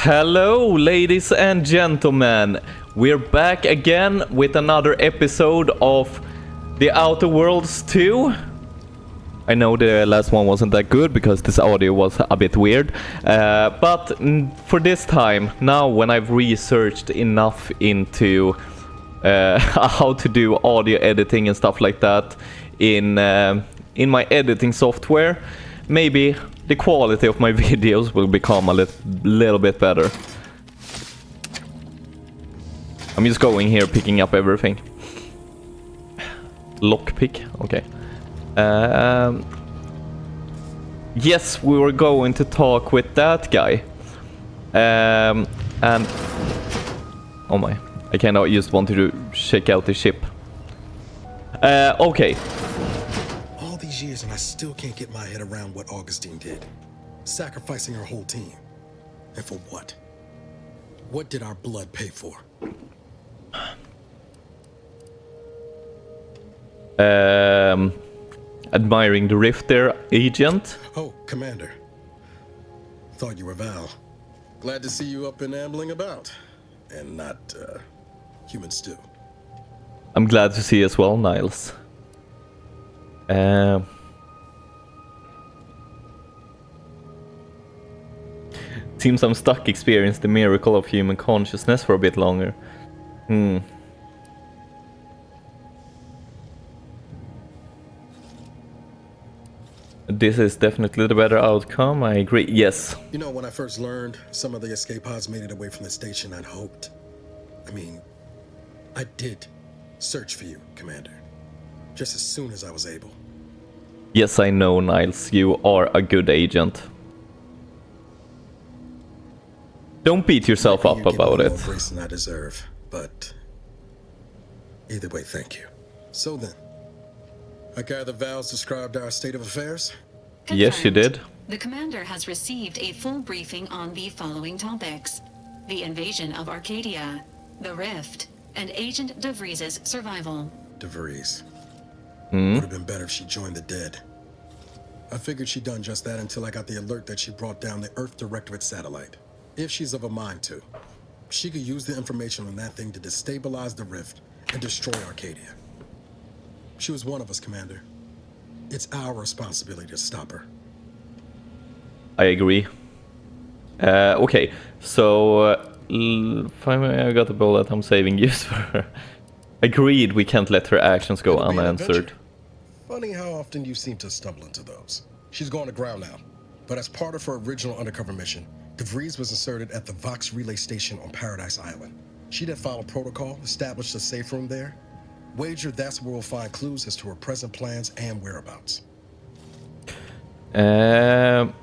Hello, ladies and gentlemen. We're back again with another episode of The Outer Worlds 2. I know the last one wasn't that good because this audio was a bit weird. But for this time, now when I've researched enough into how to do audio editing and stuff like that in my editing software, maybe the quality of my videos will become a little bit better. I'm just going here, picking up everything. Lockpick, okay. Yes, we were going to talk with that guy. And... oh my, I cannot just want to check out the ship. Okay. Years and I still can't get my head around what Augustine did. Sacrificing her whole team. And for what? What did our blood pay for? Admiring the rift there, Agent. Oh, Commander. Thought you were Val. Glad to see you up and ambling about. And not, human stew. I'm glad to see you as well, Niles. Seems I'm stuck experiencing the miracle of human consciousness for a bit longer. This is definitely the better outcome, I agree. Yes. You know, when I first learned some of the escape pods made it away from the station, I'd hoped. I did search for you, Commander. Just as soon as I was able. Yes, I know, Niles. You are a good agent. Don't beat yourself up about it. More grace than I deserve, but either way, thank you. So then, I gather Val's described our state of affairs? Confirmed. Yes, she did. The commander has received a full briefing on the following topics: the invasion of Arcadia, the rift, and Agent DeVries' survival. DeVries. Would have been better if she joined the dead. I figured she'd done just that until I got the alert that she brought down the Earth Directorate satellite. If she's of a mind to, she could use the information on that thing to destabilize the rift and destroy Arcadia. She was one of us, Commander. It's our responsibility to stop her. I agree. Okay, so finally I got a bullet. I'm saving use for her. Agreed, we can't let her actions go unanswered. Funny how often you seem to stumble into those. She's gone to ground now, but as part of her original undercover mission, DeVries was inserted at the Vox relay station on Paradise Island. She'd have followed protocol, established a safe room there. Wager that's where we'll find clues as to her present plans and whereabouts. And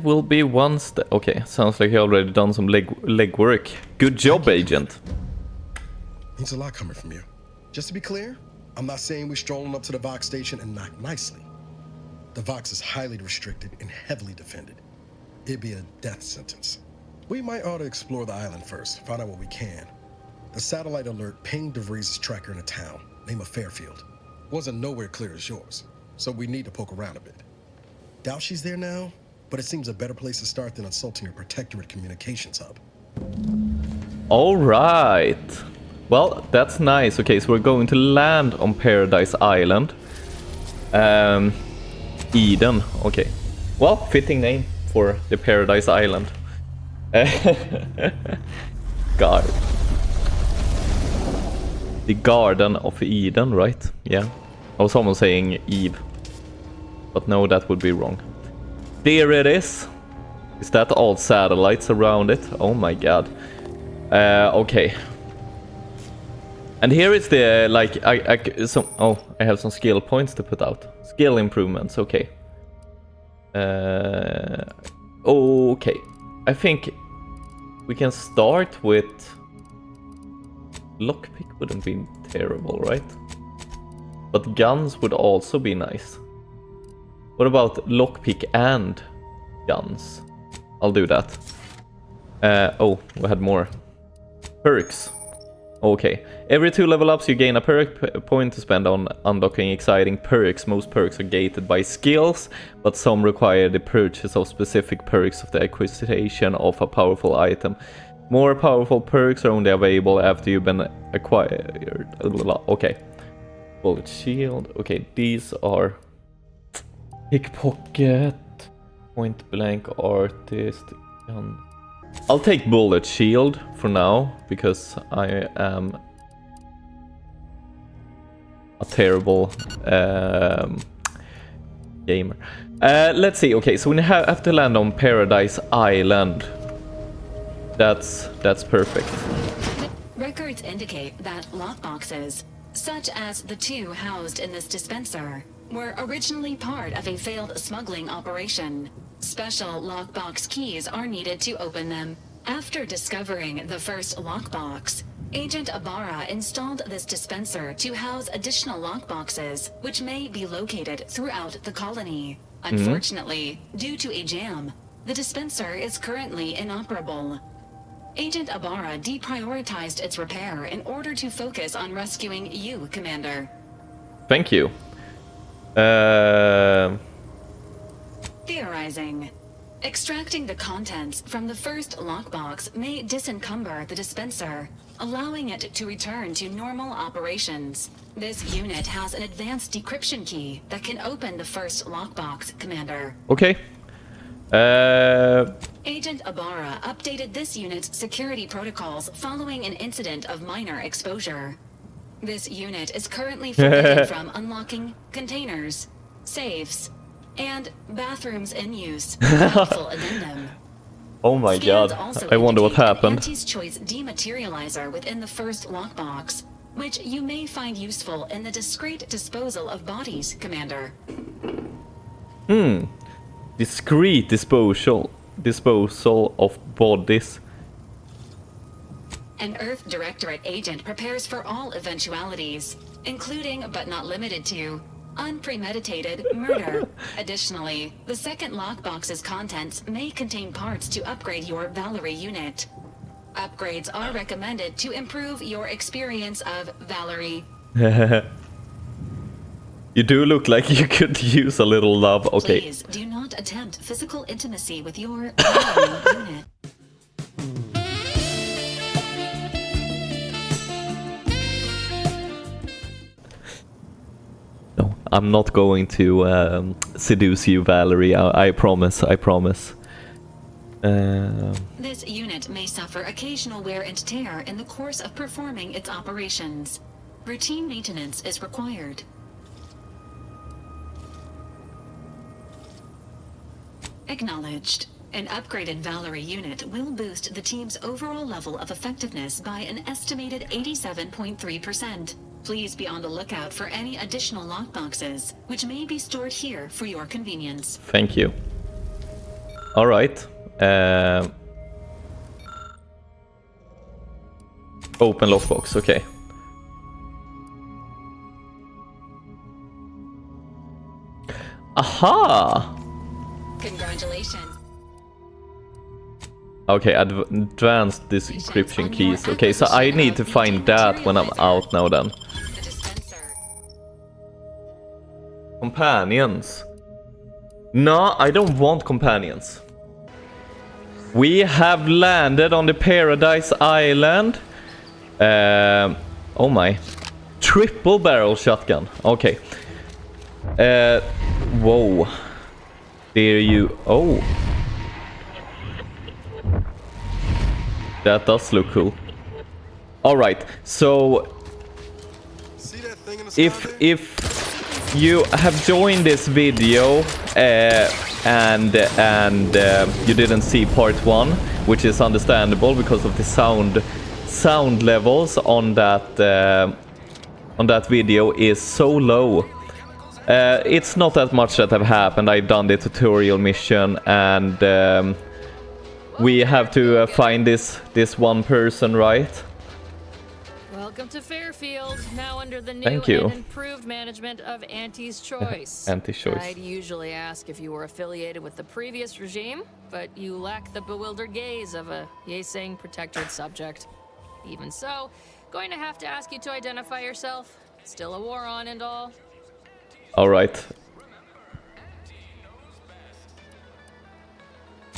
we'll be one step... okay, sounds like you already done some legwork. Good job, Agent. Means a lot coming from you. Just to be clear, I'm not saying we're strolling up to the Vox station and knock nicely. The Vox is highly restricted and heavily defended. It'd be a death sentence. We might ought to explore the island first, find out what we can. The satellite alert pinged DeVries' tracker in a town, named Fairfield. Wasn't nowhere clear as yours, so we need to poke around a bit. Doubt she's there now, but it seems a better place to start than insulting her protectorate communications hub. All right. Well, that's nice. Okay, so we're going to land on Paradise Island. Eden. Okay. Well, fitting name for the Paradise Island. God. The Garden of Eden, right? Yeah. I was almost saying Eve. But no, that would be wrong. There it is. Is that all satellites around it? Oh my god. Okay. And here is the, like, I have some skill points to put out. Skill improvements, okay. Okay. I think we can start with... lockpick wouldn't be terrible, right? But guns would also be nice. What about lockpick and guns? I'll do that. Oh, we had more. Perks. Okay. Every 2 level ups you gain a perk point to spend on unlocking exciting perks. Most perks are gated by skills, but some require the purchase of specific perks of the acquisition of a powerful item. More powerful perks are only available after you've been acquired. Okay. Bullet shield. Okay, these are pickpocket, point blank artist, gun. I'll take bullet shield for now because I am a terrible gamer. Let's see. Okay, so we have to land on Paradise Island. That's perfect. Records indicate that lockboxes, such as the 2 housed in this dispenser, were originally part of a failed smuggling operation. Special lockbox keys are needed to open them. After discovering the first lockbox, Agent Ibarra installed this dispenser to house additional lockboxes, which may be located throughout the colony. Unfortunately, due to a jam, the dispenser is currently inoperable. Agent Ibarra deprioritized its repair in order to focus on rescuing you, Commander. Thank you. Theorizing. Extracting the contents from the first lockbox may disencumber the dispenser, allowing it to return to normal operations. This unit has an advanced decryption key that can open the first lockbox, Commander. Okay. Agent Ibarra updated this unit's security protocols following an incident of minor exposure. This unit is currently forbidden from unlocking containers, safes, and bathrooms in use. Helpful addendum. Oh my Scans god. also I wonder what indicate an happened. Auntie's Choice dematerializer within the first lockbox, which you may find useful in the discreet disposal of bodies, Commander. Discreet disposal of bodies. An Earth Directorate agent prepares for all eventualities, including but not limited to unpremeditated murder. Additionally, the second lockbox's contents may contain parts to upgrade your Valerie unit. Upgrades are recommended to improve your experience of Valerie. You do look like you could use a little love. Okay. Please do not attempt physical intimacy with your Valerie unit. No, I'm not going to seduce you, Valerie. I promise. I promise. This unit may suffer occasional wear and tear in the course of performing its operations. Routine maintenance is required. Acknowledged. An upgraded Valerie unit will boost the team's overall level of effectiveness by an estimated 87.3%. Please be on the lookout for any additional lockboxes, which may be stored here for your convenience. Thank you. All right. Open lockbox. Okay. Aha! Congratulations. Okay, advanced description keys. Okay, so I need to find that when I'm out now then. The dispenser. Companions. No, I don't want companions. We have landed on the Paradise Island. Oh my. Triple barrel shotgun. Okay. Whoa. There you... Oh. That does look cool. Alright, so... See that thing in the sky there? If you have joined this video and you didn't see part 1, which is understandable because of the sound levels on that video is so low. It's not that much that have happened. I've done the tutorial mission and we have to find this one person, right? Welcome to Fairfield, now under the new Thank you. and improved management of Auntie's Choice. Auntie's Choice. I'd usually ask if you were affiliated with the previous regime, but you lack the bewildered gaze of a yay-saying protected subject. Even so, Going to have to ask you to identify yourself. Still a war on and all. All right.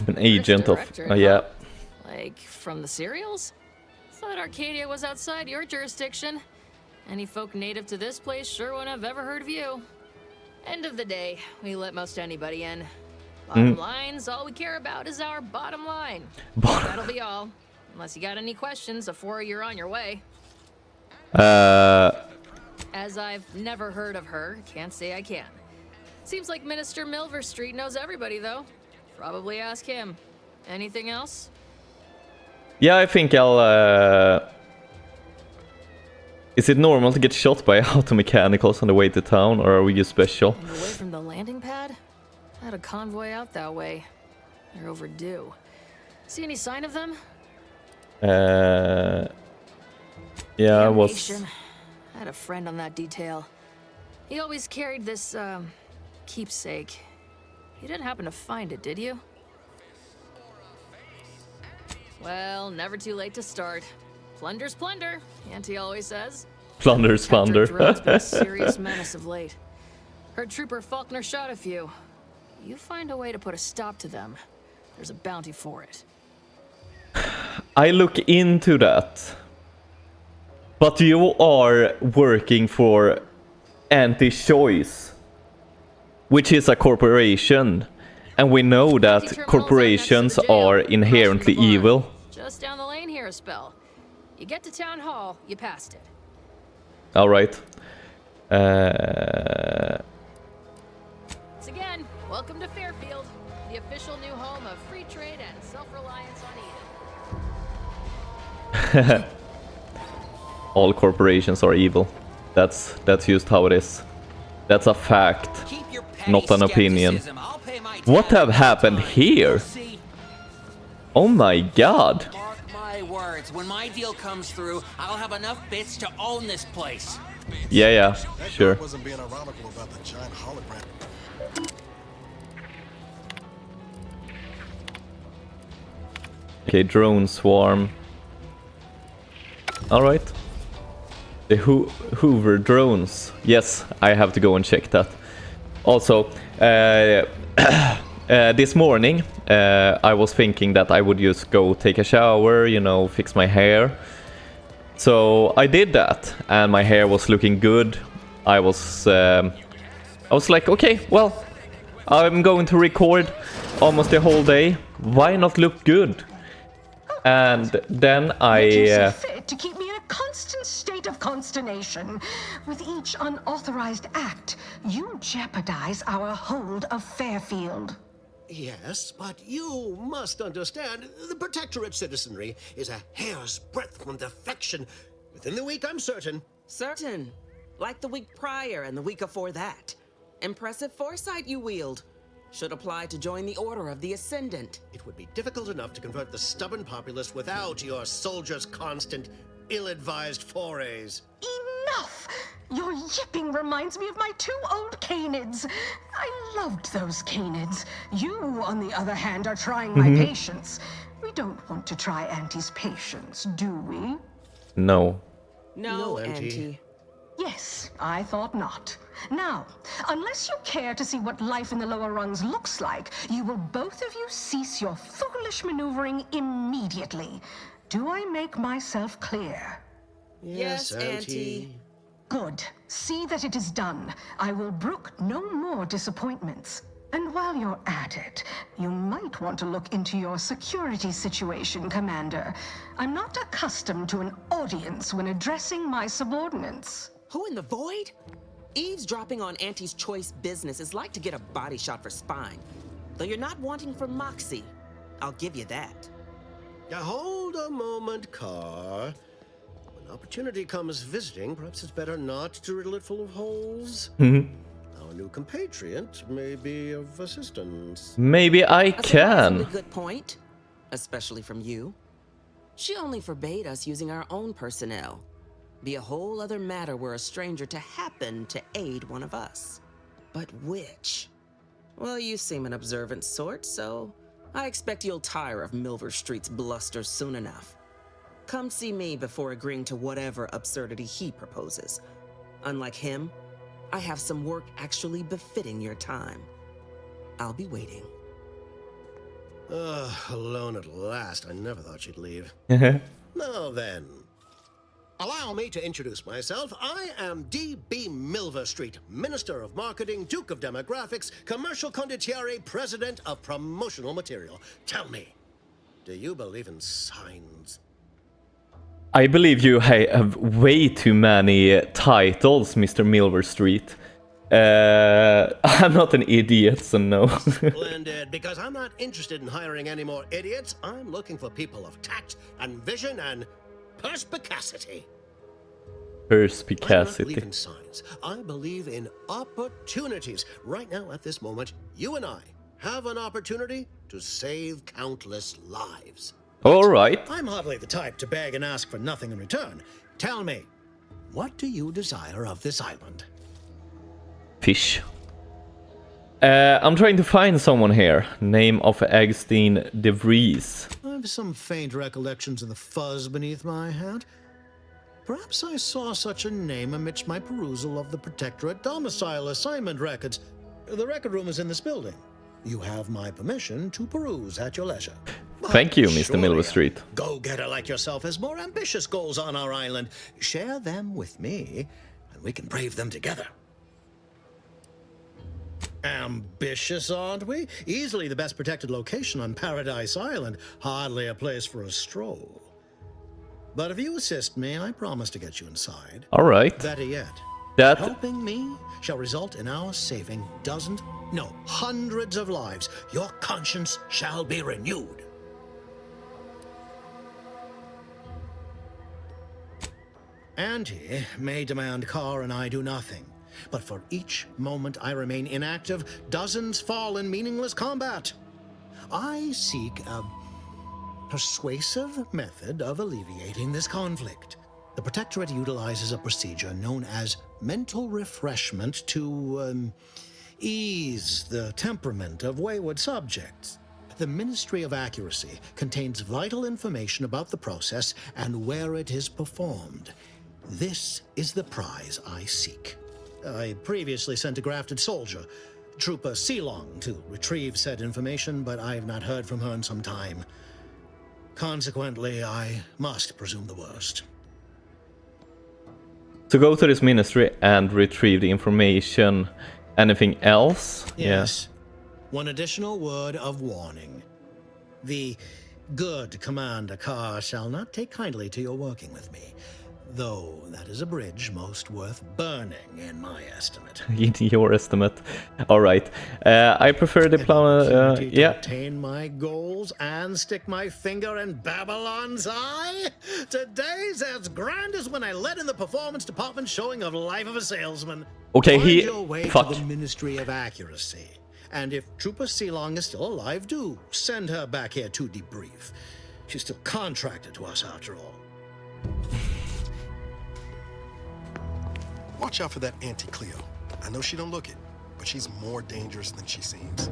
An agent of... Director, yeah. Like, from the serials? Thought Arcadia was outside your jurisdiction. Any folk native to this place sure wouldn't have ever heard of you. End of the day, we let most anybody in. Bottom line's all we care about is our bottom line. That'll be all. Unless you got any questions before you're on your way. As I've never heard of her, can't say I can. Seems like Minister Milver Street knows everybody, though. Probably ask him. Anything else? Yeah, I think I'll... Is it normal to get shot by auto mechanicals on the way to town, or are we just special? And away from the landing pad? Had a convoy out that way. They're overdue. See any sign of them? Yeah, I was... Damnation. I had a friend on that detail. He always carried this, keepsake. You didn't happen to find it, did you? Well, never too late to start. Plunder's plunder, Auntie always says. Plunder's plunder. Drone's been a serious menace of late. Heard Trooper Faulkner shot a few. You find a way to put a stop to them. There's a bounty for it. I look into that. But you are working for Anti-Choice, which is a corporation. And we know that corporations are inherently evil. Just down the lane here a spell. You get to Town Hall, you passed it. Alright. Once again, welcome to Fairfield, the official new home of free trade and self-reliance on Eden. All corporations are evil. That's just how it is. That's a fact, not an opinion. What have happened here? Oh my god. Mark my words, when my deal comes through, I'll have enough bits to own this place. Yeah, sure. Wasn't being ironical about the giant hologram. Okay, drone swarm. Alright. The Hoover drones. Yes, I have to go and check that. Also, this morning, I was thinking that I would just go take a shower, you know, fix my hair. So I did that, and my hair was looking good. I was like, okay, well, I'm going to record almost the whole day. Why not look good? And then I... to keep me in a constant state of consternation. With each unauthorized act, you jeopardize our hold of Fairfield. Yes, but you must understand, the Protectorate citizenry is a hair's breadth from defection. Within the week, I'm certain. Certain. Like the week prior and the week before that. Impressive foresight you wield. Should apply to join the Order of the Ascendant. It would be difficult enough to convert the stubborn populace without your soldiers' constant, ill-advised forays. Enough! Your yipping reminds me of my 2 old canids. I loved those canids. You, on the other hand, are trying my patience. We don't want to try Auntie's patience, do we? No. No, Auntie. Auntie. Yes, I thought not. Now, unless you care to see what life in the lower rungs looks like, you will both of you cease your foolish maneuvering immediately. Do I make myself clear? Yes, Auntie. Good. See that it is done. I will brook no more disappointments. And while you're at it, you might want to look into your security situation, Commander. I'm not accustomed to an audience when addressing my subordinates. Who in the void? Eavesdropping on Auntie's choice business is like to get a body shot for spine. Though you're not wanting for moxie. I'll give you that. Now hold a moment, Carr. When opportunity comes visiting, perhaps it's better not to riddle it full of holes. Our new compatriot may be of assistance. Maybe I A can. surprisingly good point. Especially from you. She only forbade us using our own personnel. Be a whole other matter were a stranger to happen to aid one of us. But which? Well, you seem an observant sort, so I expect you'll tire of Milver Street's bluster soon enough. Come see me before agreeing to whatever absurdity he proposes. Unlike him, I have some work actually befitting your time. I'll be waiting. Alone at last. I never thought she'd leave. Now then, allow me to introduce myself. I am D.B. Milverstreet, Minister of Marketing, Duke of Demographics, Commercial Condottiere, President of Promotional Material. Tell me, do you believe in signs? I believe you have way too many titles, Mr. Milverstreet. I'm not an idiot, so no. Splendid, because I'm not interested in hiring any more idiots. I'm looking for people of tact and vision and perspicacity. I do not believe in signs. I believe in opportunities. Right now, at this moment, you and I have an opportunity to save countless lives. All right. I'm hardly the type to beg and ask for nothing in return. Tell me, what do you desire of this island? Fish. I'm trying to find someone here. Name of Agustin de Vries. I have some faint recollections of the fuzz beneath my hat. Perhaps I saw such a name amidst my perusal of the Protectorate domicile assignment records. The record room is in this building. You have my permission to peruse at your leisure. Thank you, Mr. Milverstreet. Go-getter like yourself has more ambitious goals on our island. Share them with me, and we can brave them together. Ambitious, aren't we? Easily the best protected location on Paradise Island. Hardly a place for a stroll. But if you assist me, I promise to get you inside. All right. Better yet, That helping me shall result in our saving dozens, no, hundreds of lives. Your conscience shall be renewed. Auntie may demand Carr and I do nothing. But for each moment I remain inactive, dozens fall in meaningless combat. I seek a persuasive method of alleviating this conflict. The Protectorate utilizes a procedure known as mental refreshment to ease the temperament of wayward subjects. The Ministry of Accuracy contains vital information about the process and where it is performed. This is the prize I seek. I previously sent a grafted soldier, Trooper Sealong, to retrieve said information, but I have not heard from her in some time. Consequently, I must presume the worst. to go to this ministry and retrieve the information. Anything else? Yes. One additional word of warning. The good Commander Carr shall not take kindly to your working with me, though that is a bridge most worth burning in my estimate. In your estimate. Alright. I prefer the plan. To Yeah. attain my goals and stick my finger in Babylon's eye? Today's as grand as when I led in the performance department showing of Life of a Salesman. Okay, Find he. your way Fuck. to the Ministry of Accuracy. And if Trooper Sealong is still alive, do send her back here to debrief. She's still contracted to us after all. Watch out for that Auntie Cleo. I know she don't look it, but she's more dangerous than she seems.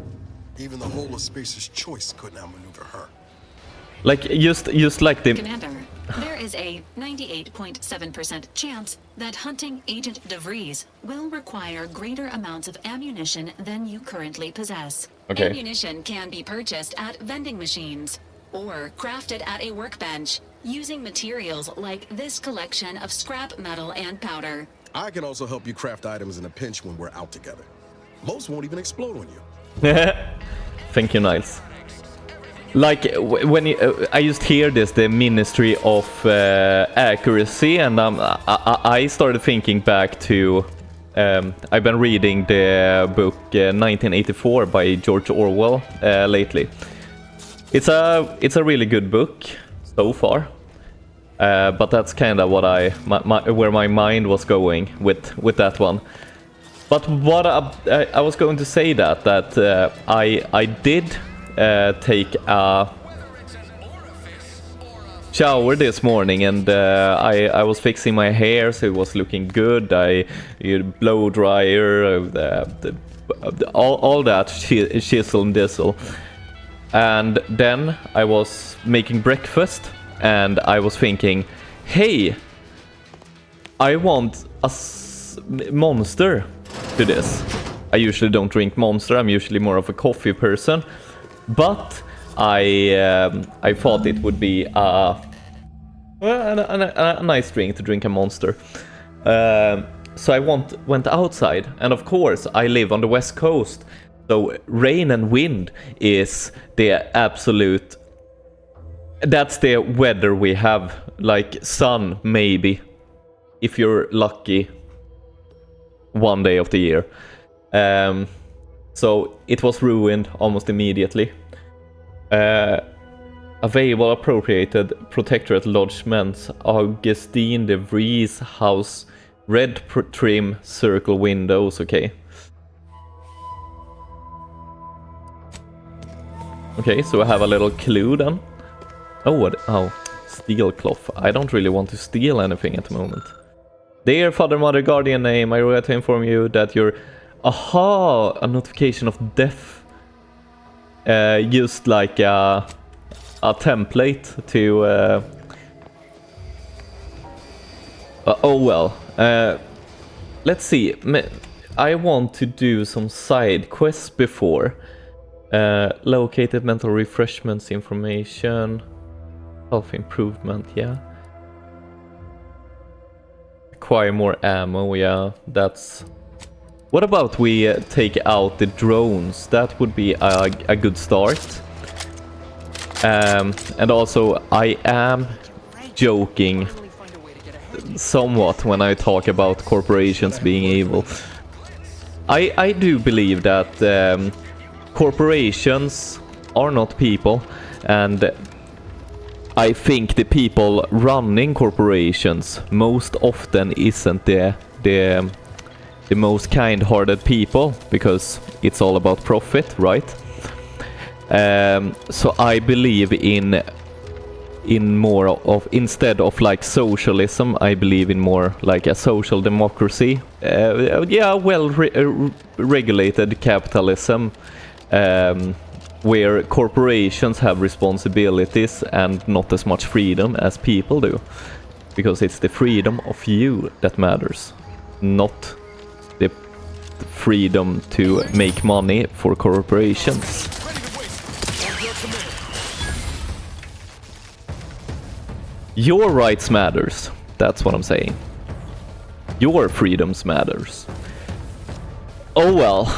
Even the whole of Spacer's Choice couldn't outmaneuver her. Like, just like the. Commander, there is a 98.7% chance that hunting Agent DeVries will require greater amounts of ammunition than you currently possess. Okay. Ammunition can be purchased at vending machines or crafted at a workbench using materials like this collection of scrap metal and powder. I can also help you craft items in a pinch when we're out together. Most won't even explode on you. Thank you, Niles. Like, when I just hear this, the Ministry of Accuracy, and I started thinking back to. I've been reading the book 1984 by George Orwell lately. It's a really good book so far, but that's kind of what where my mind was going with that one. But what I was going to say that I did take a shower this morning, and I was fixing my hair, so it was looking good. I blow dryer, all that shizzle and dizzle. And then I was making breakfast, and I was thinking, hey, I want a Monster to this. I usually don't drink Monster, I'm usually more of a coffee person, but I thought it would be a nice drink to drink a Monster. So I went outside, and of course I live on the west coast, so rain and wind is the absolute... That's the weather we have, like sun maybe, if you're lucky, one day of the year. So it was ruined almost immediately. Available appropriated protectorate lodgements, Augustine de Vries house, red trim, circle windows, okay. Okay, so I have a little clue then. Oh, what? Oh, steel cloth. I don't really want to steal anything at the moment. Dear Father, Mother, Guardian name, I regret to inform you that your... Aha! A notification of death. Just like a template to... oh well. Let's see. I want to do some side quests before. Located mental refreshments information. Self-improvement, yeah. Acquire more ammo, yeah. That's... What about we take out the drones? That would be a good start. And also, I am joking somewhat when I talk about corporations being evil. I do believe that corporations are not people, and I think the people running corporations most often isn't the most kind-hearted people, because it's all about profit, right? So I believe in more of, instead of like socialism, I believe in more like a social democracy. Yeah, well regulated capitalism, where corporations have responsibilities and not as much freedom as people do, because it's the freedom of you that matters, not the freedom to make money for corporations. Your rights matters, that's what I'm saying. Your freedoms matters. Oh well,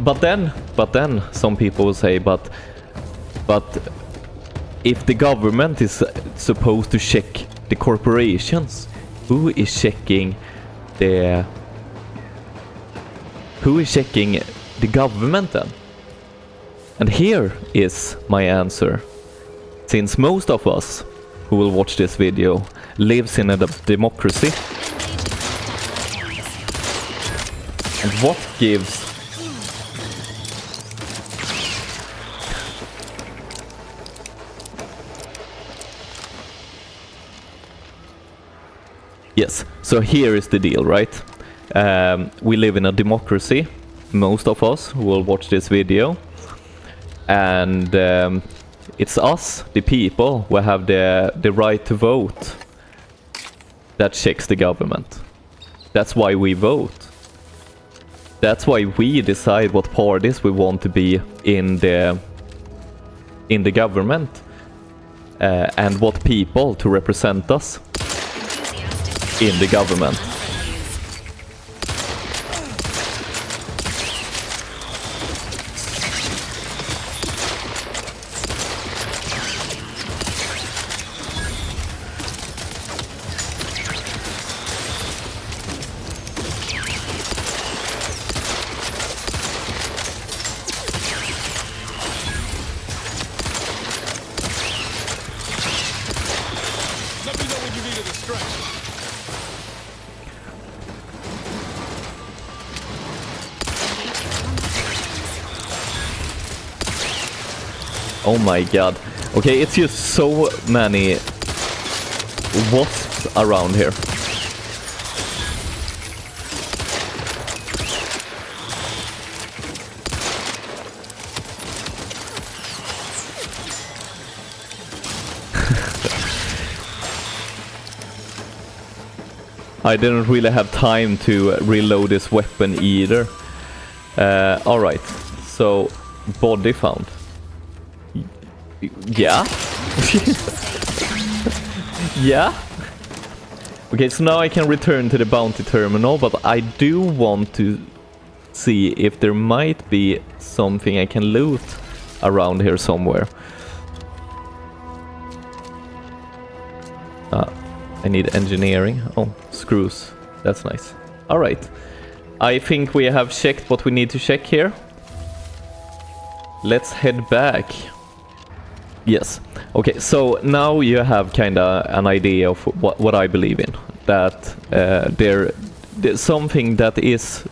but then some people will say, but if the government is supposed to check the corporations, who is checking the government then? And here is my answer. Since most of us who will watch this video lives in a democracy, and what gives Yes, so here is the deal, right? We live in a democracy, most of us who will watch this video, and it's us, the people, who have the right to vote that checks the government. That's why we vote. That's why we decide what parties we want to be in the government, and what people to represent us in the government. Oh my god. Okay, it's just so many wasps around here. I didn't really have time to reload this weapon either. Alright, so body found. Yeah? Yeah? Okay, so now I can return to the bounty terminal, but I do want to see if there might be something I can loot around here somewhere. I need engineering. Oh, screws. That's nice. Alright. I think we have checked what we need to check here. Let's head back. Yes. Okay, so now you have kinda an idea of what I believe in. That there's something that is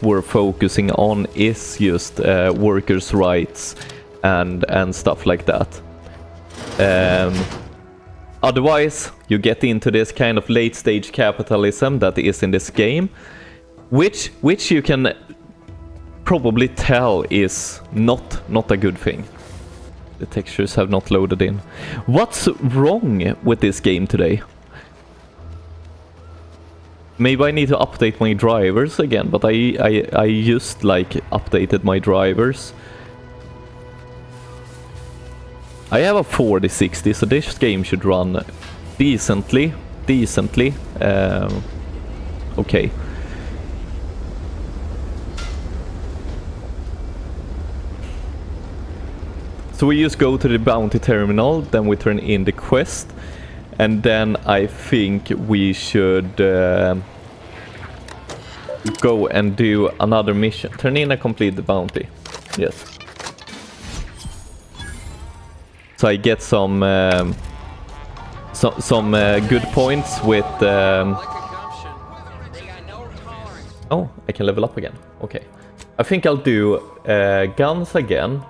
worth focusing on is just workers' rights and stuff like that. Otherwise, you get into this kind of late-stage capitalism that is in this game, which you can probably tell is not a good thing. The textures have not loaded in. What's wrong with this game today? Maybe I need to update my drivers again, but I just like updated my drivers. I have a 4060, so this game should run decently. Okay. So we just go to the bounty terminal, then we turn in the quest, and then I think we should go and do another mission. Turn in and complete the bounty. Yes. So I get some good points with. Oh, I can level up again. Okay, I think I'll do guns again,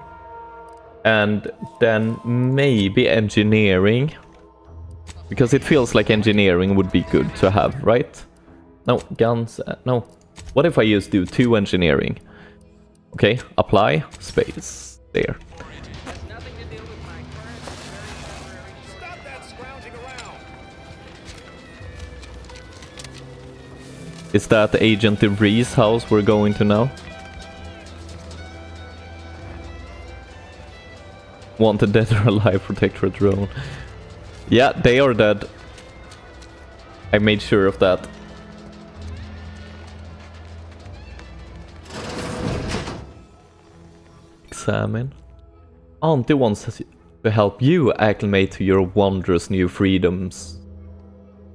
and then maybe engineering, because it feels like engineering would be good to have, right? No, guns. No. What if I just do 2 engineering? Okay, apply space there. Is that Agent DeVries' house we're going to now? Wanted dead or alive, protectorate drone. Yeah, they are dead. I made sure of that. Examine. Auntie wants to help you acclimate to your wondrous new freedoms.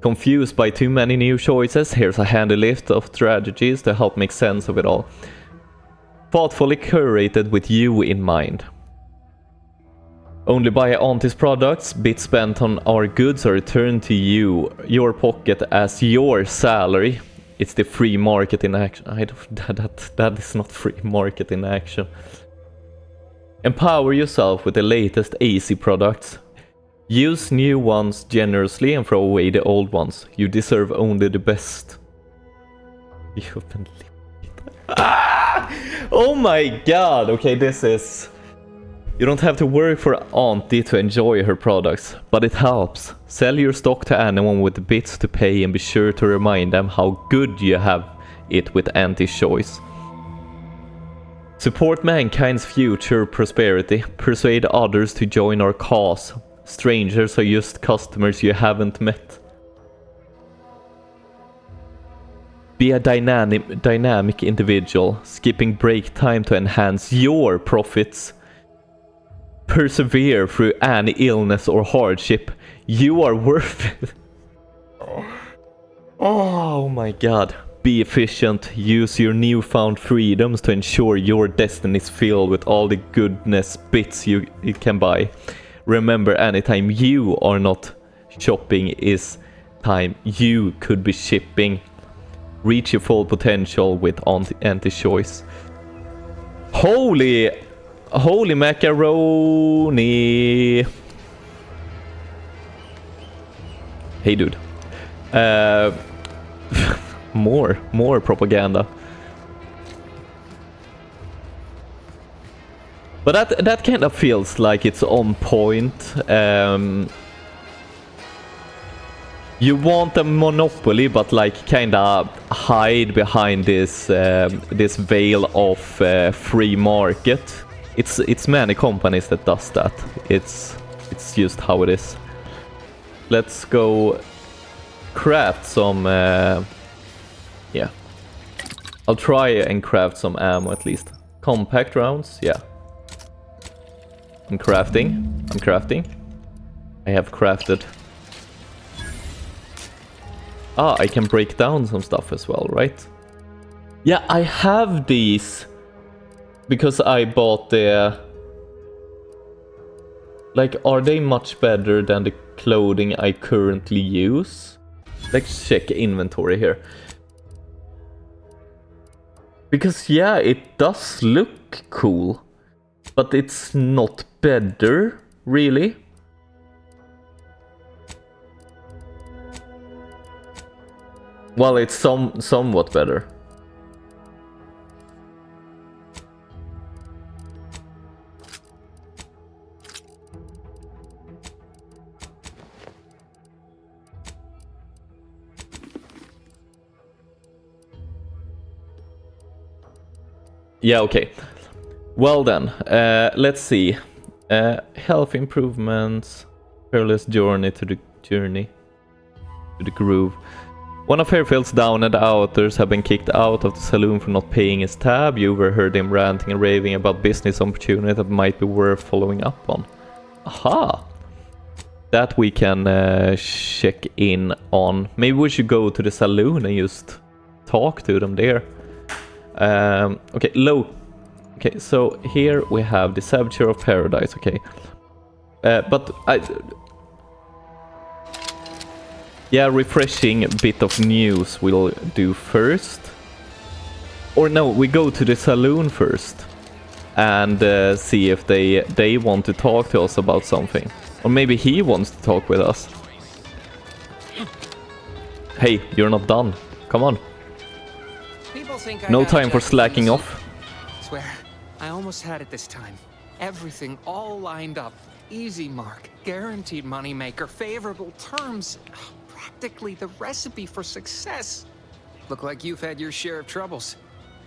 Confused by too many new choices, here's a handy list of strategies to help make sense of it all. Thoughtfully curated with you in mind. Only buy Auntie's products, bits spent on our goods are returned to you, your pocket as your salary. It's the free market in action. That is not free market in action. Empower yourself with the latest AC products. Use new ones generously and throw away the old ones. You deserve only the best. You've been limited. Oh my god! Okay, this is... You don't have to work for Auntie to enjoy her products, but it helps. Sell your stock to anyone with bits to pay and be sure to remind them how good you have it with Auntie's choice. Support mankind's future prosperity. Persuade others to join our cause. Strangers are just customers you haven't met. Be a dynamic individual, skipping break time to enhance your profits. Persevere through any illness or hardship. You are worth it. Oh my god. Be efficient. Use your newfound freedoms to ensure your destiny is filled with all the goodness bits you can buy. Remember, anytime you are not shopping is time you could be shipping. Reach your full potential with anti-choice. Holy macaroni! Hey dude. More propaganda. But that kind of feels like it's on point. You want a monopoly, but like kinda hide behind this this veil of free market. It's many companies that does that. It's just how it is. Let's go craft some. Yeah, I'll try and craft some ammo at least. Compact rounds, yeah. I'm crafting. I have crafted. Ah, I can break down some stuff as well, right? Yeah, I have these because I bought the... Like, are they much better than the clothing I currently use? Let's check inventory here. Because yeah, it does look cool, but it's not better, really. Well, it's somewhat better. Yeah, okay. Well then, let's see. Health improvements, perilous journey to the groove. One of Fairfield's down and outers have been kicked out of the saloon for not paying his tab. You overheard him ranting and raving about business opportunity that might be worth following up on. Aha! That we can check in on. Maybe we should go to the saloon and just talk to them there. Okay, okay, so here we have the Saboteur of Paradise, okay. But yeah, refreshing bit of news we'll do first. Or no, we go to the saloon first and see if they want to talk to us about something. Or maybe he wants to talk with us. Hey, you're not done. Come on. No time for slacking off. Swear, I almost had it this time. Everything all lined up. Easy mark, guaranteed moneymaker, favorable terms. Practically the recipe for success. Look like you've had your share of troubles.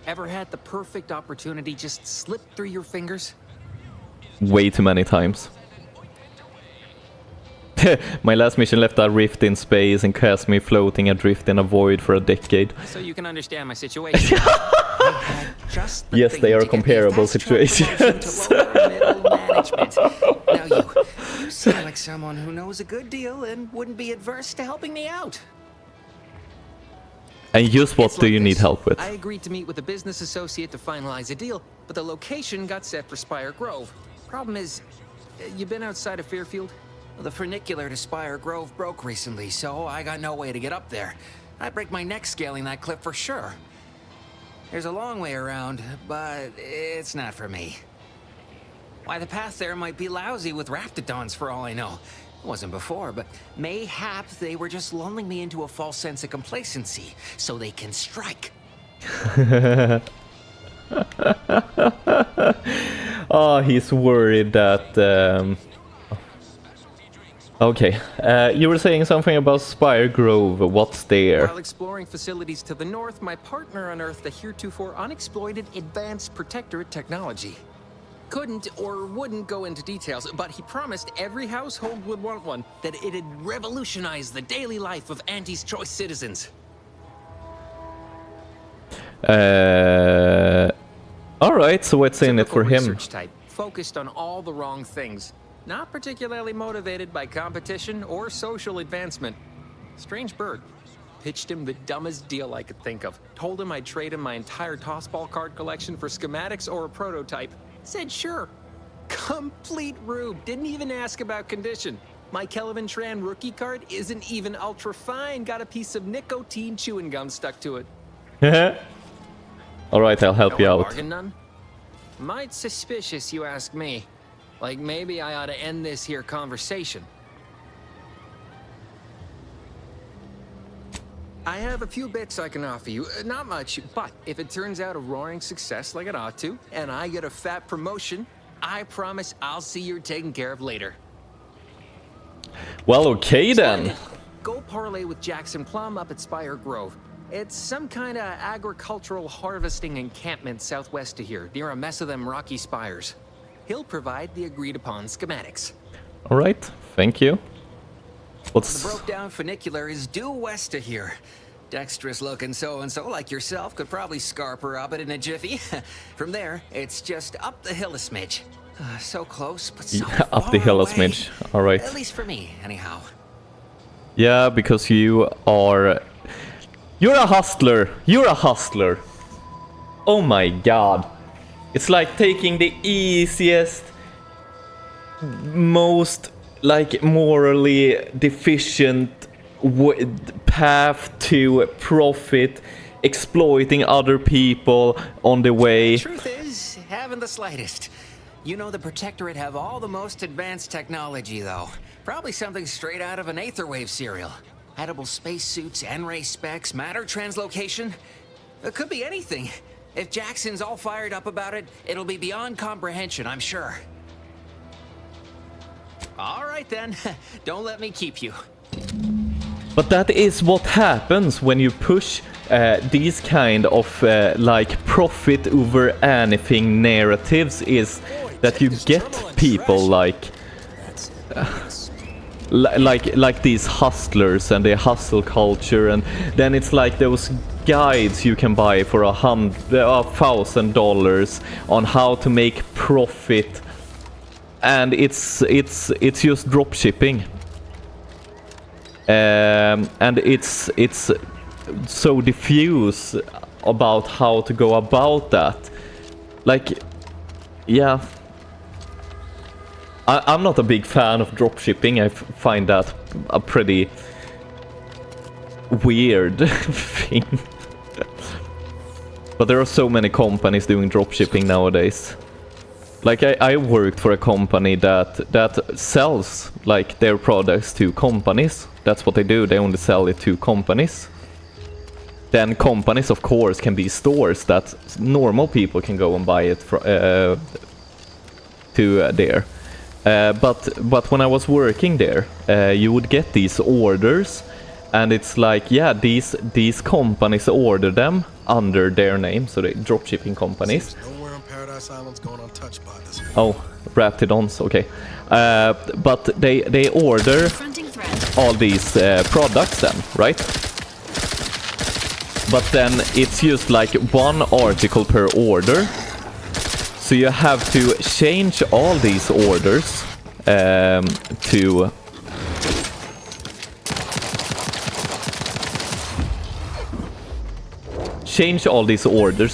Ever had the perfect opportunity just slip through your fingers? Way too many times. My last mission left a rift in space and cast me floating adrift in a void for a decade. So you can understand my situation. Yes, they are comparable situations. Now you seem like someone who knows a good deal and wouldn't be adverse to helping me out. And just what do you need help with? I agreed to meet with a business associate to finalize a deal, but the location got set for Spire Grove. Problem is, you been outside of Fairfield? The funicular to Spire Grove broke recently, so I got no way to get up there. I'd break my neck scaling that cliff for sure. There's a long way around, but it's not for me. Why, the path there might be lousy with raptidons for all I know. It wasn't before, but mayhap they were just lulling me into a false sense of complacency so they can strike. Oh, he's worried that... Okay, you were saying something about Spire Grove. What's there? While exploring facilities to the north, my partner unearthed a heretofore unexploited advanced protectorate technology. Couldn't or wouldn't go into details, but he promised every household would want one, that it'd revolutionize the daily life of Anti's choice citizens. Alright, so what's in it for him? Research type, focused on all the wrong things. Not particularly motivated by competition or social advancement. Strange bird. Pitched him the dumbest deal I could think of. Told him I'd trade him my entire tossball card collection for schematics or a prototype. Said sure. Complete rube. Didn't even ask about condition. My Kelvin Tran rookie card isn't even ultra fine. Got a piece of nicotine chewing gum stuck to it. Alright, I'll help you out. Bargain none? Might suspicious, you ask me. Like, maybe I ought to end this here conversation. I have a few bits I can offer you. Not much, but if it turns out a roaring success like it ought to, and I get a fat promotion, I promise I'll see you're taken care of later. Well, okay then. Go parlay with Jackson Plum up at Spire Grove. It's some kind of agricultural harvesting encampment southwest of here, near a mess of them rocky spires. He'll provide the agreed-upon schematics. All right, thank you. The What's... broke-down funicular is due west of here. Dexterous-looking so-and-so like yourself could probably scarp her up it in a jiffy. From there, it's just up the hill a smidge. So close, but so Yeah, up the hill a smidge. All right. At least for me, anyhow. Yeah, because you are... You're a hustler. You're a hustler. Oh my god. It's like taking the easiest, most like morally deficient path to profit, exploiting other people on the way. The truth is, haven't the slightest. You know the Protectorate have all the most advanced technology, though. Probably something straight out of an Aetherwave serial. Edible spacesuits, N-ray specs, matter translocation. It could be anything. If Jackson's all fired up about it, it'll be beyond comprehension, I'm sure. All right then, don't let me keep you. But that is what happens when you push these kind of like profit over anything narratives, is that you get people like these hustlers and the hustle culture, and then it's like those guides you can buy for $1,000 on how to make profit, and it's just drop shipping. And it's so diffuse about how to go about that. Like, yeah, I'm not a big fan of dropshipping. I find that a pretty weird thing. But there are so many companies doing dropshipping nowadays. Like I worked for a company that sells like their products to companies. That's what they do. They only sell it to companies. Then companies, of course, can be stores that normal people can go and buy it to there. But when I was working there, you would get these orders, and it's like, yeah, these companies order them under their name, so they dropshipping companies. Nowhere on Paradise Island's going untouched by this. Oh, Raptidons, okay. But they order all these products then, right? But then it's just like one article per order. So you have to change all these orders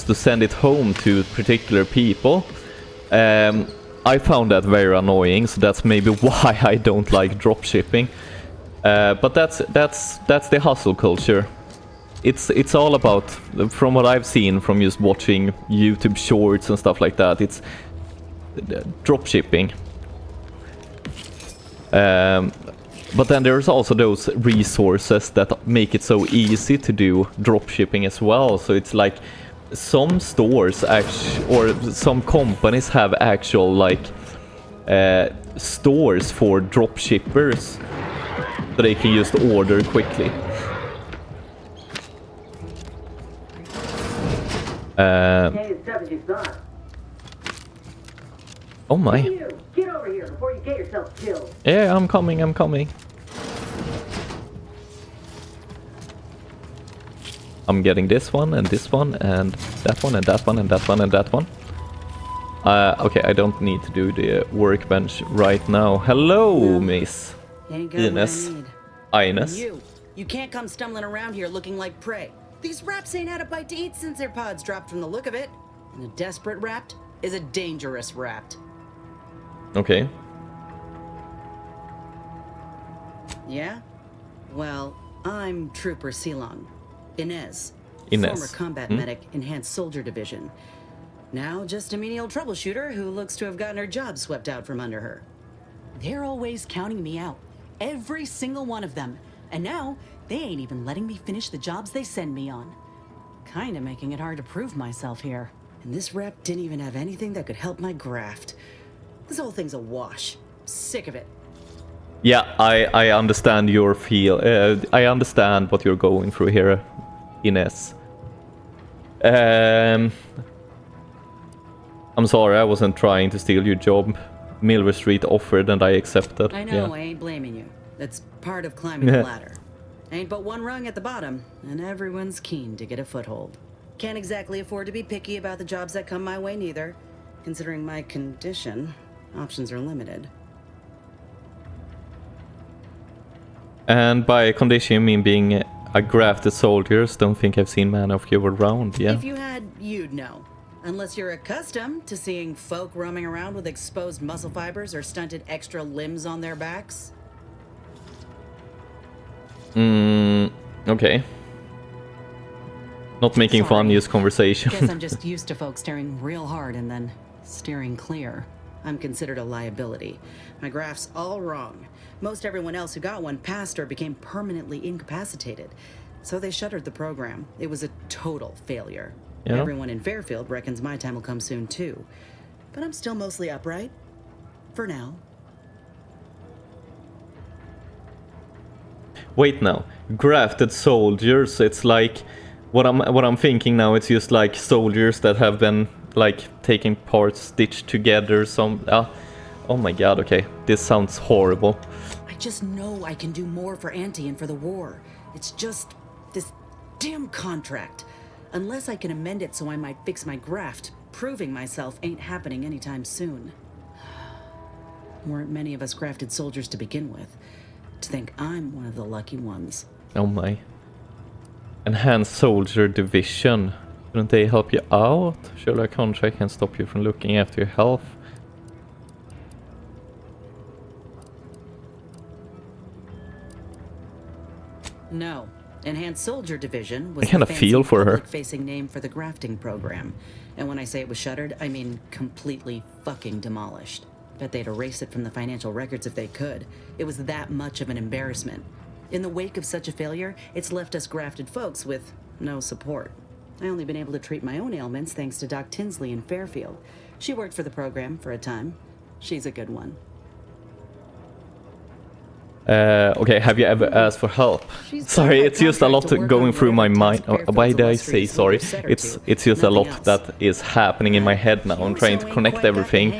to send it home to particular people. I found that very annoying, so that's maybe why I don't like dropshipping. But that's the hustle culture. It's all about, from what I've seen from just watching YouTube shorts and stuff like that, it's dropshipping. But then there's also those resources that make it so easy to do dropshipping as well. So it's like some stores or some companies have actual like stores for dropshippers, so they can just order quickly. Oh my. Get over here before you get yourself killed. Yeah, I'm coming. I'm getting this one and this one and that one and that one and that one and that one. Okay, I don't need to do the workbench right now. Hello, Miss Ines. Ines. You can't come stumbling around here looking like prey. These raps ain't had a bite to eat since their pods dropped from the look of it. And a desperate rapt is a dangerous rapt. Okay. Yeah? Well, I'm Trooper Silong. Inez. Former combat medic, Enhanced Soldier Division. Now just a menial troubleshooter who looks to have gotten her job swept out from under her. They're always counting me out. Every single one of them. And now, they ain't even letting me finish the jobs they send me on. Kinda making it hard to prove myself here. And this rep didn't even have anything that could help my graft. This whole thing's a wash. Sick of it. Yeah, I understand your feel. I understand what you're going through here, Ines. I'm sorry, I wasn't trying to steal your job. Milver Street offered and I accepted. I know, yeah. I ain't blaming you. That's part of climbing the ladder. Ain't but one rung at the bottom, and everyone's keen to get a foothold. Can't exactly afford to be picky about the jobs that come my way neither. Considering my condition, options are limited. And by condition you mean being a grafted soldiers? Don't think I've seen many of you around, yeah. If you had, you'd know. Unless you're accustomed to seeing folk roaming around with exposed muscle fibers or stunted extra limbs on their backs. Okay. Not making fun, use conversation. Guess I'm just used to folks staring real hard and then steering clear. I'm considered a liability. My graph's all wrong. Most everyone else who got one passed or became permanently incapacitated. So they shuttered the program. It was a total failure. Yeah. Everyone in Fairfield reckons my time will come soon too. But I'm still mostly upright. For now. Wait now. Grafted soldiers, it's like what I'm thinking now, it's just like soldiers that have been like taking parts stitched together oh my god, okay. This sounds horrible. I just know I can do more for Auntie and for the war. It's just this damn contract. Unless I can amend it so I might fix my graft, proving myself ain't happening anytime soon. Weren't many of us grafted soldiers to begin with. To think I'm one of the lucky ones. Oh my. Enhanced Soldier Division. Couldn't they help you out? Surely a contract can stop you from looking after your health. No. Enhanced Soldier Division was I kinda the fancy feel for her. public-facing name for the grafting program. And when I say it was shuttered, I mean completely fucking demolished. Bet they'd erase it from the financial records if they could. It was that much of an embarrassment. In the wake of such a failure, it's left us grafted folks with no support. I only been able to treat my own ailments thanks to Doc Tinsley in Fairfield. She worked for the program for a time. She's a good one. Okay, have you ever asked for help? Sorry, it's just a lot going through my mind. Why did I say sorry? It's just a lot that is happening in my head now. I'm trying to connect everything.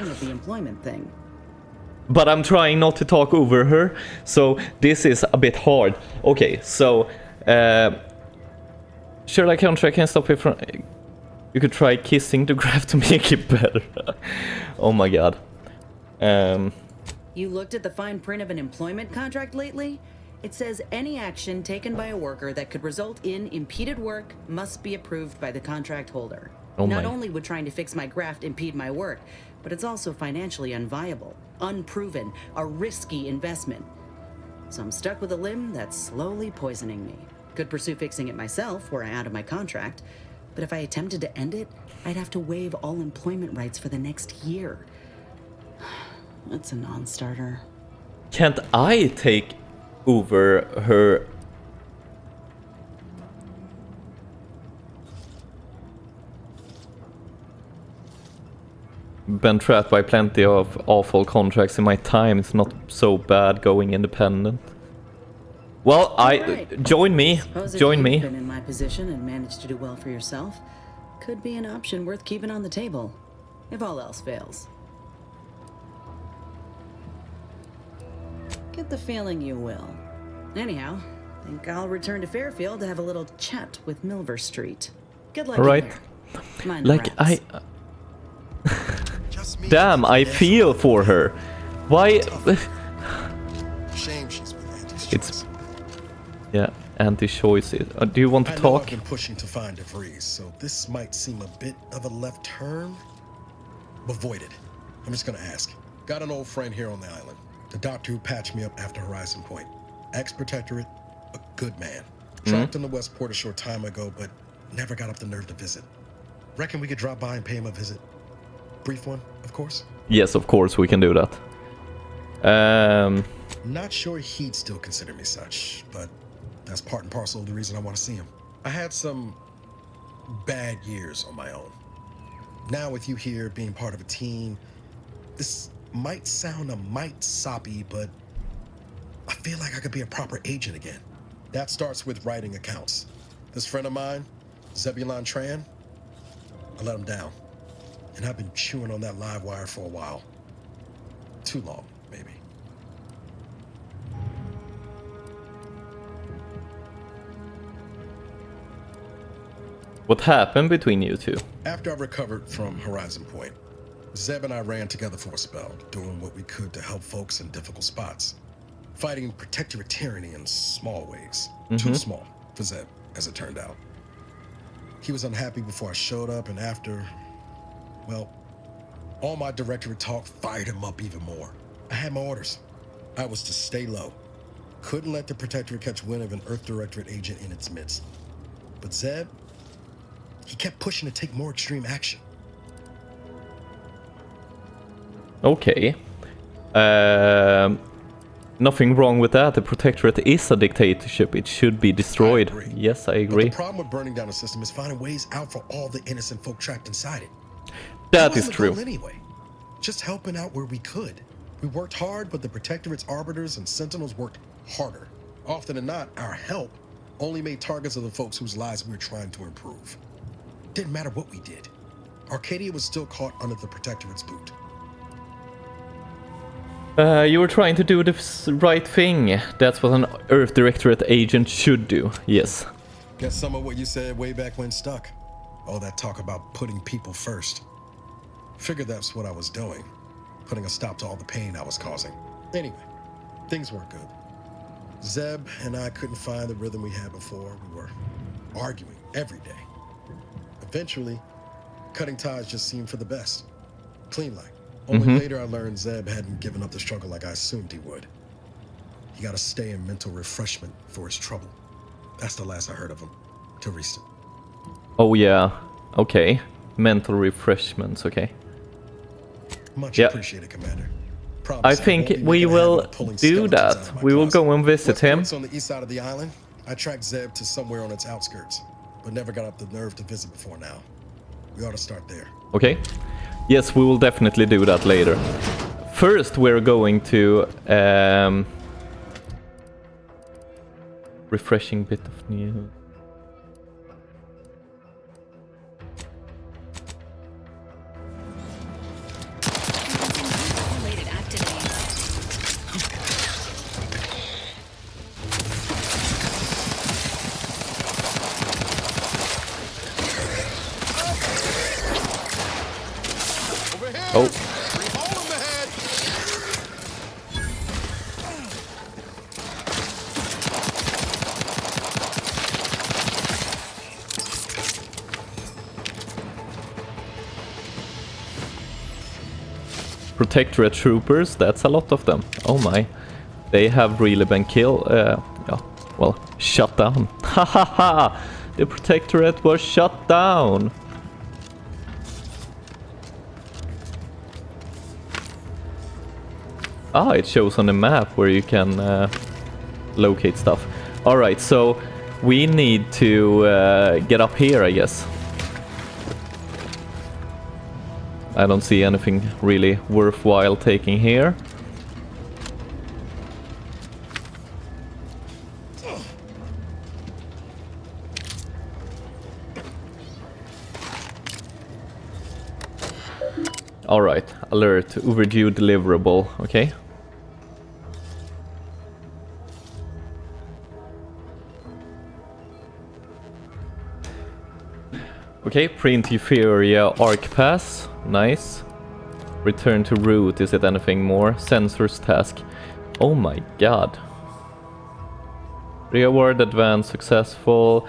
But I'm trying not to talk over her, so this is a bit hard. Okay, so surely a contract can stop you from. You could try kissing the graph to make it better. Oh my god. You looked at the fine print of an employment contract lately? It says any action taken by a worker that could result in impeded work must be approved by the contract holder. Oh Not my. only would trying to fix my graft impede my work, but it's also financially unviable, unproven, a risky investment. So I'm stuck with a limb that's slowly poisoning me. Could pursue fixing it myself were I out of my contract, but if I attempted to end it, I'd have to waive all employment rights for the next year. That's a non-starter. Can't I take over her? Been trapped by plenty of awful contracts in my time. It's not so bad going independent. Well, join me. Suppose if Join you've me. been in my position and managed to do well for yourself, could be an option worth keeping on the table, if all else fails. Get the feeling you will. Anyhow, think I'll return to Fairfield to have a little chat with Milver Street. Good luck. All right. In there. Mind the Like rats. Damn, I feel for her. Why? Shame she's with Andy's It's yeah, anti-choice. Do you want to I know talk? I've been pushing to find DeVries, so this might seem a bit of a left turn, but void it. I'm just gonna ask. Got an old friend here on the island. The doctor who patched me up after Horizon Point. Ex-protectorate, a good man. Trapped in the Westport a short time ago, but never got up the nerve to visit. Reckon we could drop by and pay him a visit? Brief one, of course. Yes, of course we can do that. Not sure he'd still consider me such, but that's part and parcel of the reason I want to see him. I had some bad years on my own. Now with you here being part of a team, this might sound a mite soppy, but I feel like I could be a proper agent again. That starts with writing accounts. This friend of mine, Zebulon Tran, I let him down. And I've been chewing on that live wire for a while. Too long, maybe. What happened between you two? After I recovered from Horizon Point, Zeb and I ran together for a spell, doing what we could to help folks in difficult spots. Fighting protectorate tyranny in small ways. Too small for Zeb, as it turned out. He was unhappy before I showed up, and after, well, all my directorate talk fired him up even more. I had my orders. I was to stay low. Couldn't let the protectorate catch wind of an Earth Directorate agent in its midst. But Zeb, he kept pushing to take more extreme action. Okay. Nothing wrong with that. The Protectorate is a dictatorship. It should be destroyed. Yes, I agree. But the problem with burning down a system is finding ways out for all the innocent folk trapped inside it. That is true. Anyway, just helping out where we could. We worked hard, but the Protectorate's arbiters and sentinels worked harder. Often than not, our help only made targets of the folks whose lives we were trying to improve. Didn't matter what we did. Arcadia was still caught under the Protectorate's boot. You were trying to do the right thing. That's what an Earth Directorate agent should do. Yes. Guess some of what you said way back when stuck. All that talk about putting people first. Figured that's what I was doing. Putting a stop to all the pain I was causing. Anyway, things weren't good. Zeb and I couldn't find the rhythm we had before. We were arguing every day. Eventually, cutting ties just seemed for the best. Clean like. Only later I learned Zeb hadn't given up the struggle like I assumed he would. He got to stay in mental refreshment for his trouble. That's the last I heard of him. Till recent. Oh yeah. Okay. Mental refreshments. Okay. Much appreciated, Commander. I think we will do that. We will go and visit him. On the east side of the island, I tracked Zeb to somewhere on its outskirts, but never got up the nerve to visit before now. We ought to start there. Okay. Yes, we will definitely do that later. First, we're going to refreshing bit of news. Oh. Protectorate troopers, that's a lot of them. Oh my. They have really been killed. Yeah, well, shut down. Ha ha ha! The Protectorate was shut down. Ah, it shows on the map where you can locate stuff. Alright, so we need to get up here, I guess. I don't see anything really worthwhile taking here. Alright, alert, overdue deliverable, okay. Okay, print Euphoria Arc Pass, nice. Return to route, is it anything more? Sensors task, oh my god. Reward advance successful.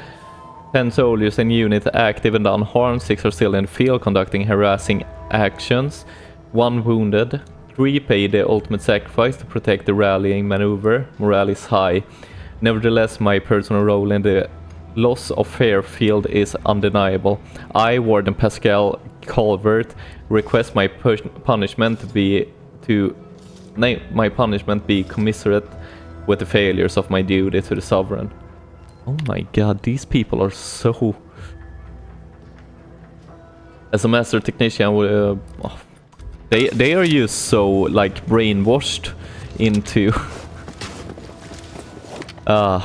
10 soldiers in unit active and unharmed, 6 are still in the field conducting harassing actions. 1 wounded. 3 pay the ultimate sacrifice to protect the rallying maneuver. Morale is high. Nevertheless, my personal role in the loss of Fairfield is undeniable. I, Warden Pascal Calvert, request my punishment be commiserate with the failures of my duty to the Sovereign. Oh my god, these people are so... As a master technician, they are just so like brainwashed into No!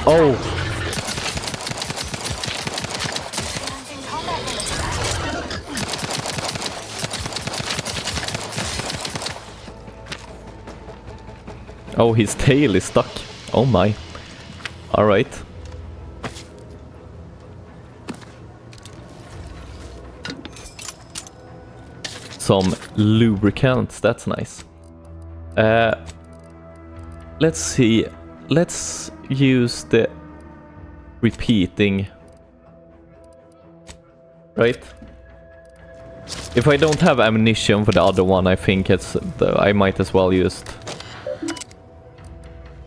Oh! Oh, his tail is stuck. Oh my. Alright. Some lubricants, that's nice. Let's see. Let's use the repeating. Right? If I don't have ammunition for the other one, I think I might as well use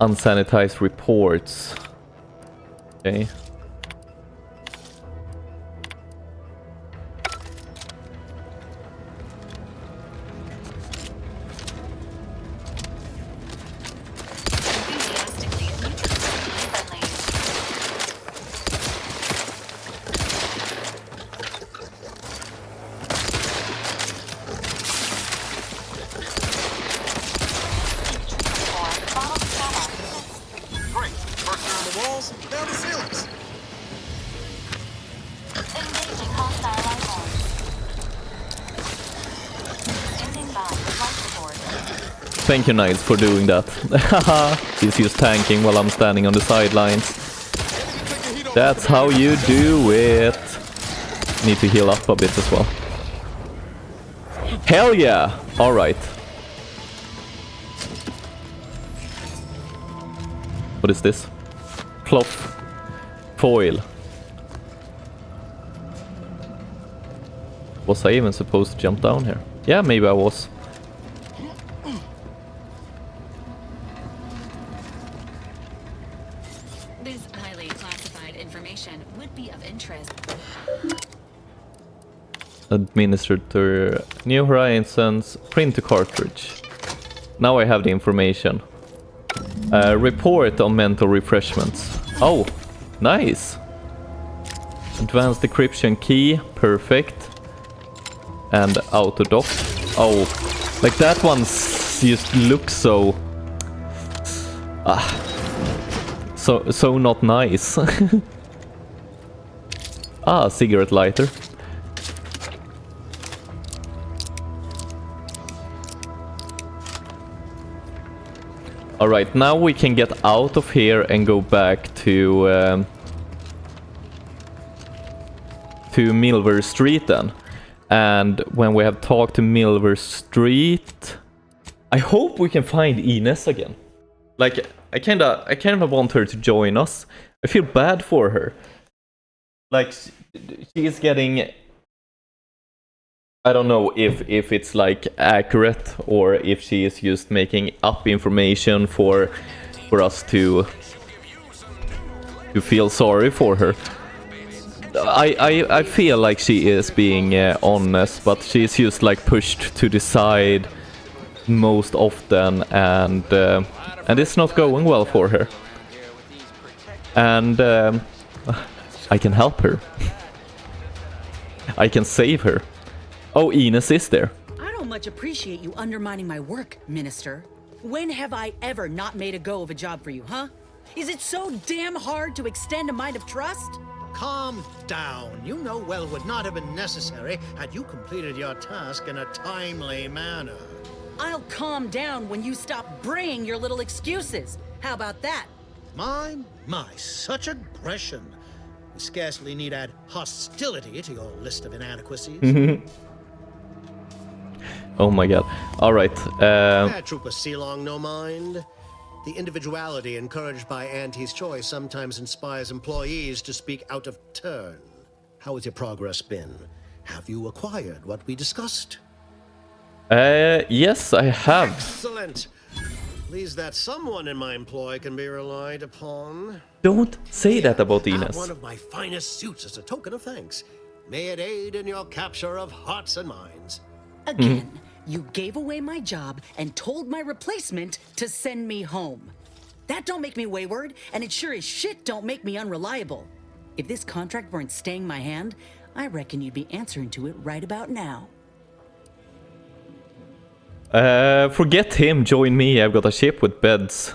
unsanitized reports. Okay. Thank you, Knights, for doing that. He's just tanking while I'm standing on the sidelines. That's how you do it. Need to heal up a bit as well. Hell yeah! Alright. What is this? Cloth. Foil. Was I even supposed to jump down here? Yeah, maybe I was. This highly classified information would be of interest. Administrator, New Horizons, print to cartridge. Now I have the information. Report on mental refreshments. Oh, nice. Advanced decryption key, perfect. And auto dock. Oh, like that one just looks so so not nice. Cigarette lighter. All right, now we can get out of here and go back to Milver Street then. And when we have talked to Milver Street, I hope we can find Ines again. Like, I kinda want her to join us. I feel bad for her. Like, she is getting... I don't know if it's like accurate or if she is just making up information for us to feel sorry for her. I feel like she is being honest, but she's just like pushed to the side most often, and it's not going well for her. And I can help her. I can save her. Oh, Ines is there. I don't much appreciate you undermining my work, Minister. When have I ever not made a go of a job for you, huh? Is it so damn hard to extend a mind of trust? Calm down. You know well would not have been necessary had you completed your task in a timely manner. I'll calm down when you stop bringing your little excuses. How about that? My, such aggression. We scarcely need add hostility to your list of inadequacies. Oh my god. Alright. Trooper Sealong, no mind. The individuality encouraged by Auntie's choice sometimes inspires employees to speak out of turn. How has your progress been? Have you acquired what we discussed? Yes, I have. Excellent. Pleased that someone in my employ can be relied upon. Don't say that about Ines. One of my finest suits as a token of thanks. May it aid in your capture of hearts and minds. Again, you gave away my job and told my replacement to send me home. That don't make me wayward, and it sure as shit don't make me unreliable. If this contract weren't staying my hand, I reckon you'd be answering to it right about now. Forget him, join me. I've got a ship with beds.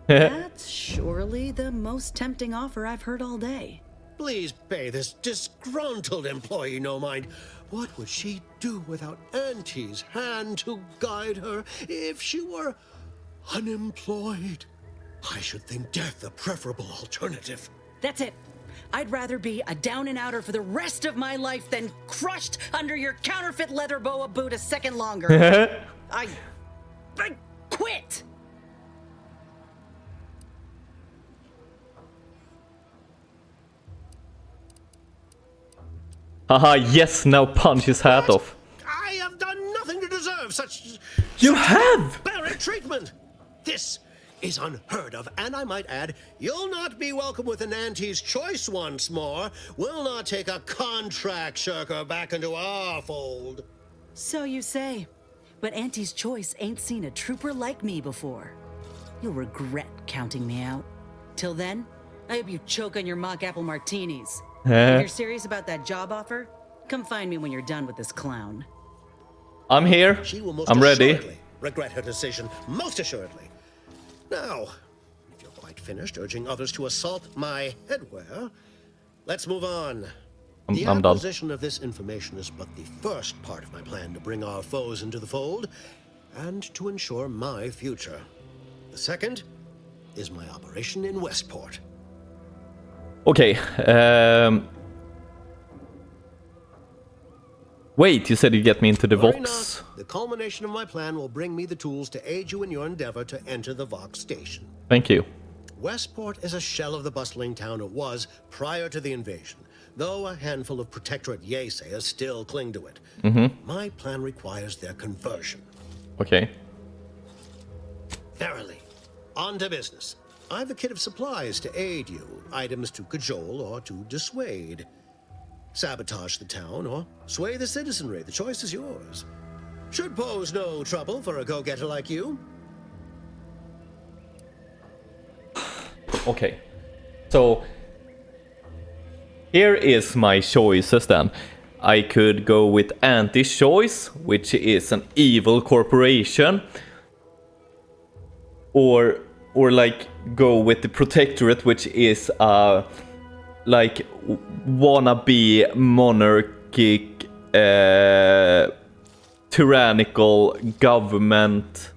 That's surely the most tempting offer I've heard all day. Please pay this disgruntled employee no mind. What would she do without Auntie's hand to guide her if she were unemployed? I should think death the preferable alternative. That's it. I'd rather be a down and outer for the rest of my life than crushed under your counterfeit leather boa boot a second longer. I quit. Haha, yes, now punch his hat off. I have done nothing to deserve such... You have! ...barbaric treatment. This is unheard of, and I might add, you'll not be welcome with an Auntie's choice once more. We'll not take a contract shirker back into our fold. So you say, but Auntie's choice ain't seen a trooper like me before. You'll regret counting me out. Till then, I hope you choke on your mock apple martinis. If you're serious about that job offer, come find me when you're done with this clown. I'm here. She will most I'm ready. assuredly regret her decision, most assuredly. Now, if you're quite finished urging others to assault my headwear, let's move on. The I'm done. acquisition of this information is but the first part of my plan to bring our foes into the fold and to ensure my future. The second is my operation in Westport. Okay. Wait, you said you get me into the Worry Vox. not. The culmination of my plan will bring me the tools to aid you in your endeavor to enter the Vox station. Thank you. Westport is a shell of the bustling town it was prior to the invasion, though a handful of Protectorate Yaysayers still cling to it. My plan requires their conversion. Okay. Verily. On to business. I've a kit of supplies to aid you, items to cajole or to dissuade. Sabotage the town or sway the citizenry. The choice is yours. Should pose no trouble for a go-getter like you. Okay. So here is my choices then. I could go with Auntie's choice, which is an evil corporation. Or like go with the Protectorate, which is like wannabe monarchic tyrannical government.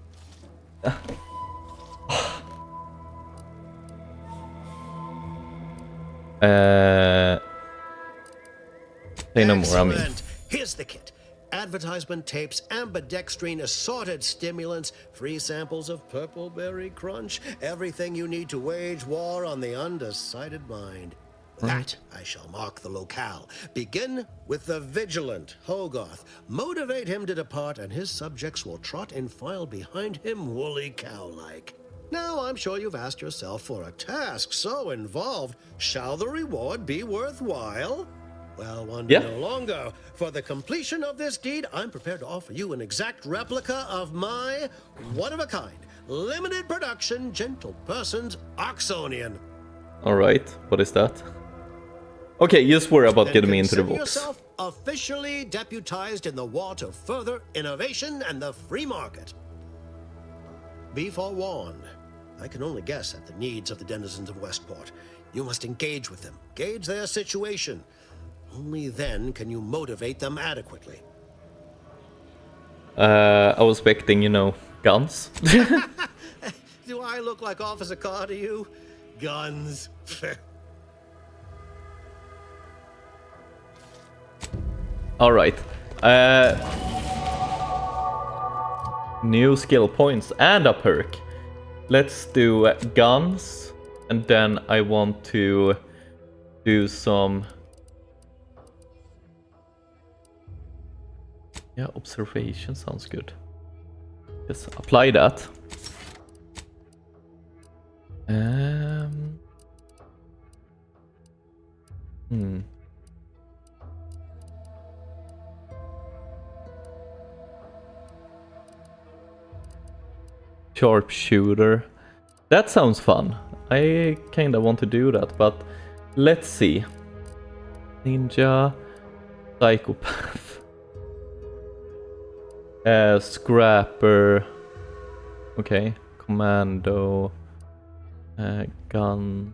Say no more, I mean. Excellent. Here's the kit. Advertisement tapes, ambidextrine, assorted stimulants, free samples of purple berry crunch, everything you need to wage war on the undecided mind. That I shall mark the locale. Begin with the vigilant Hogarth. Motivate him to depart, and his subjects will trot in file behind him, woolly cow-like. Now, I'm sure you've asked yourself, for a task so involved, shall the reward be worthwhile? Well, wonder no longer. For the completion of this deed, I'm prepared to offer you an exact replica of my one-of-a-kind, limited production, gentle person's Oxonian. Alright, what is that? Okay, just worry about getting me into the Consider box. yourself officially deputized in the war to further innovation and the free market. Be forewarned. I can only guess at the needs of the denizens of Westport. You must engage with them, gauge their situation. Only then can you motivate them adequately. I was expecting, you know, guns. Do I look like Officer Carr to you? Guns. Alright. New skill points and a perk. Let's do guns. And then I want to do some... Yeah, observation sounds good. Just apply that. Sharpshooter. That sounds fun. I kinda want to do that, but Let's see. Ninja, psychopath, scrapper. Okay, commando, gun.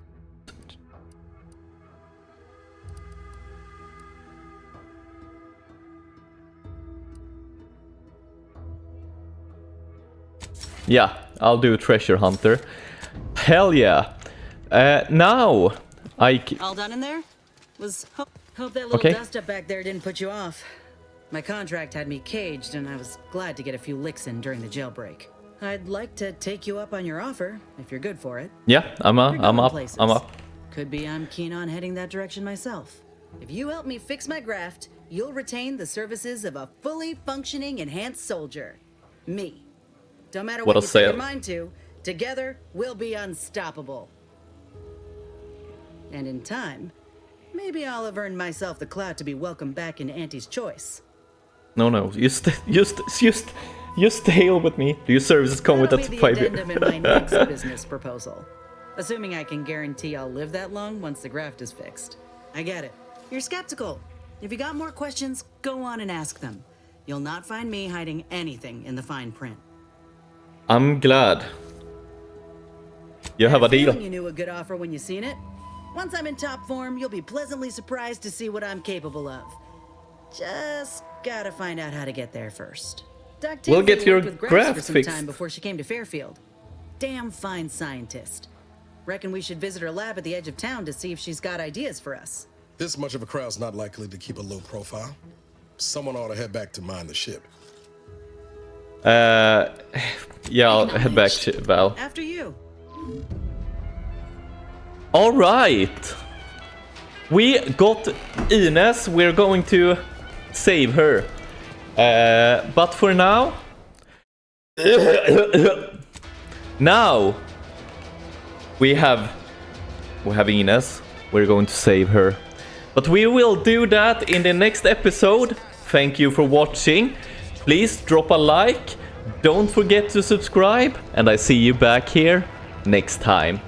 Yeah, I'll do treasure hunter. Hell yeah. Now all done in there? Hope that little dust up back there didn't put you off. My contract had me caged, and I was glad to get a few licks in during the jailbreak. I'd like to take you up on your offer if you're good for it. Yeah, I'm up. Could be I'm keen on heading that direction myself. If you help me fix my graft, you'll retain the services of a fully functioning enhanced soldier. Me. Don't matter what you set your mind to, together we'll be unstoppable. And in time, maybe I'll have earned myself the clout to be welcomed back in Auntie's choice. No, you stay with me. Do your services come with that 5 years? That'll be the addendum in my next business proposal. Assuming I can guarantee I'll live that long once the graft is fixed. I get it. You're skeptical. If you got more questions, go on and ask them. You'll not find me hiding anything in the fine print. I'm glad. You have a deal. You knew a good offer when you seen it. Once I'm in top form, you'll be pleasantly surprised to see what I'm capable of. Just gotta find out how to get there first. We'll get your graft for some fixed. time before she came to Fairfield. Damn fine scientist. Reckon we should visit her lab at the edge of town to see if she's got ideas for us. This much of a crowd's not likely to keep a low profile. Someone ought to head back to mine the ship. Yeah, I'll head back, Val. After you. All right. We got Ines. We're going to save her. But for now... now... We have Ines. We're going to save her. But we will do that in the next episode. Thank you for watching. Please drop a like. Don't forget to subscribe. And I see you back here next time.